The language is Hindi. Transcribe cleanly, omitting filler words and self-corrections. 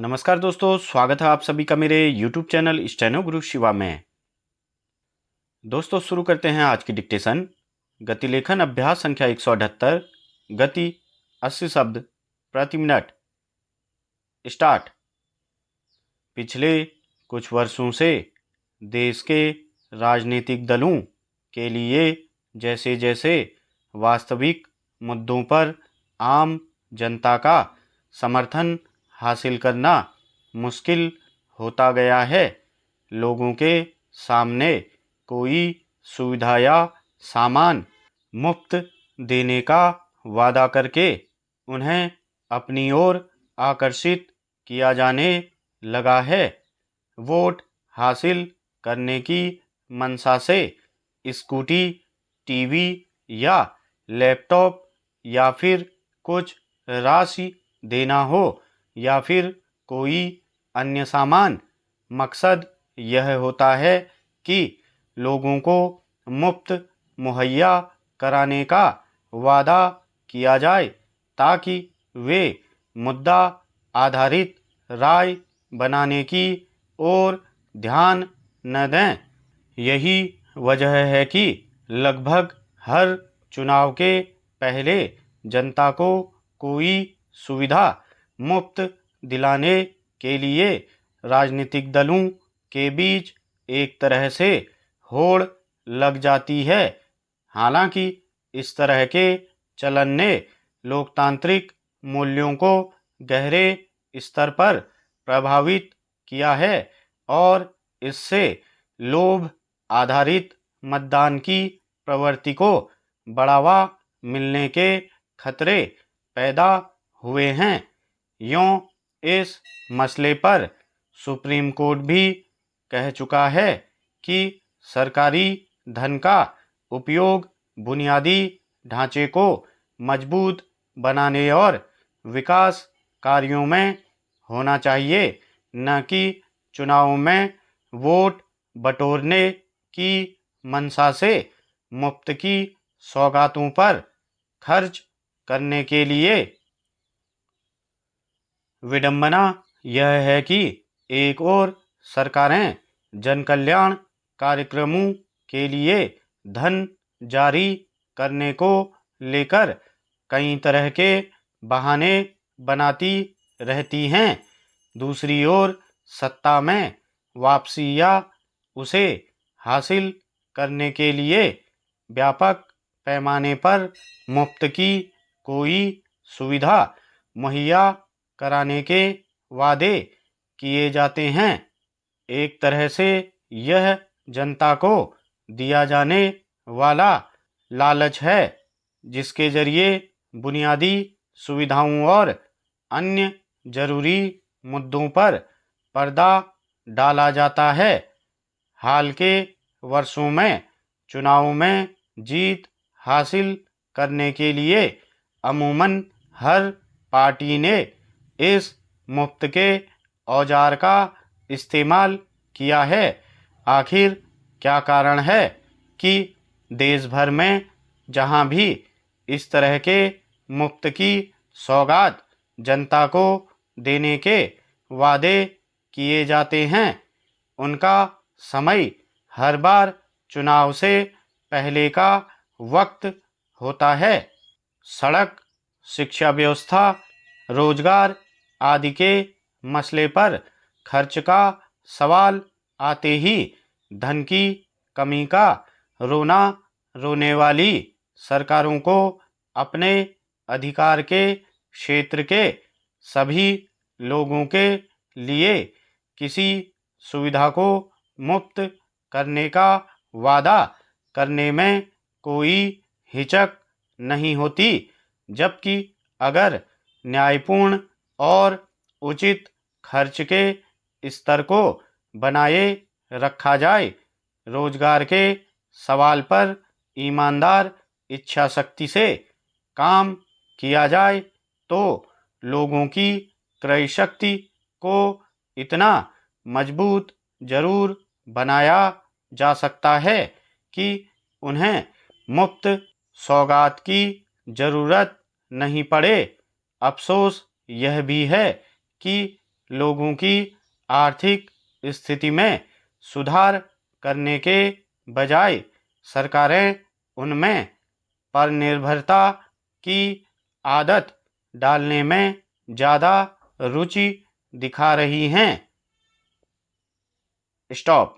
नमस्कार दोस्तों, स्वागत है आप सभी का मेरे YouTube चैनल स्टेनो गुरु शिवा में। दोस्तों शुरू करते हैं आज की डिक्टेशन। गतिलेखन अभ्यास संख्या 178, गति 80 शब्द प्रति मिनट। स्टार्ट। पिछले कुछ वर्षों से देश के राजनीतिक दलों के लिए जैसे जैसे वास्तविक मुद्दों पर आम जनता का समर्थन हासिल करना मुश्किल होता गया है, लोगों के सामने कोई सुविधा या सामान मुफ्त देने का वादा करके उन्हें अपनी ओर आकर्षित किया जाने लगा है। वोट हासिल करने की मंशा से स्कूटी, टीवी या लैपटॉप या फिर कुछ राशि देना हो या फिर कोई अन्य सामान, मकसद यह होता है कि लोगों को मुफ्त मुहैया कराने का वादा किया जाए ताकि वे मुद्दा आधारित राय बनाने की ओर ध्यान न दें। यही वजह है कि लगभग हर चुनाव के पहले जनता को कोई सुविधा मुफ्त दिलाने के लिए राजनीतिक दलों के बीच एक तरह से होड़ लग जाती है। हालांकि इस तरह के चलन ने लोकतांत्रिक मूल्यों को गहरे स्तर पर प्रभावित किया है और इससे लोभ आधारित मतदान की प्रवृत्ति को बढ़ावा मिलने के खतरे पैदा हुए हैं। यूं इस मसले पर सुप्रीम कोर्ट भी कह चुका है कि सरकारी धन का उपयोग बुनियादी ढांचे को मजबूत बनाने और विकास कार्यों में होना चाहिए, न कि चुनाव में वोट बटोरने की मंशा से मुफ्त की सौगातों पर खर्च करने के लिए। विडंबना यह है कि एक ओर सरकारें जन कल्याण कार्यक्रमों के लिए धन जारी करने को लेकर कई तरह के बहाने बनाती रहती हैं, दूसरी ओर सत्ता में वापसी या उसे हासिल करने के लिए व्यापक पैमाने पर मुफ्त की कोई सुविधा मुहैया कराने के वादे किए जाते हैं। एक तरह से यह जनता को दिया जाने वाला लालच है, जिसके जरिए बुनियादी सुविधाओं और अन्य जरूरी मुद्दों पर पर्दा डाला जाता है। हाल के वर्षों में चुनाव में जीत हासिल करने के लिए अमूमन हर पार्टी ने इस मुफ्त के औजार का इस्तेमाल किया है। आखिर क्या कारण है कि देश भर में जहां भी इस तरह के मुफ्त की सौगात जनता को देने के वादे किए जाते हैं, उनका समय हर बार चुनाव से पहले का वक्त होता है। सड़क, शिक्षा व्यवस्था, रोजगार आदि के मसले पर खर्च का सवाल आते ही धन की कमी का रोना रोने वाली सरकारों को अपने अधिकार के क्षेत्र के सभी लोगों के लिए किसी सुविधा को मुफ्त करने का वादा करने में कोई हिचक नहीं होती, जबकि अगर न्यायपूर्ण और उचित खर्च के स्तर को बनाए रखा जाए, रोजगार के सवाल पर ईमानदार इच्छा शक्ति से काम किया जाए, तो लोगों की क्रय शक्ति को इतना मजबूत जरूर बनाया जा सकता है कि उन्हें मुफ्त सौगात की जरूरत नहीं पड़े। अफसोस यह भी है कि लोगों की आर्थिक स्थिति में सुधार करने के बजाय सरकारें उनमें परनिर्भरता की आदत डालने में ज़्यादा रुचि दिखा रही हैं। स्टॉप।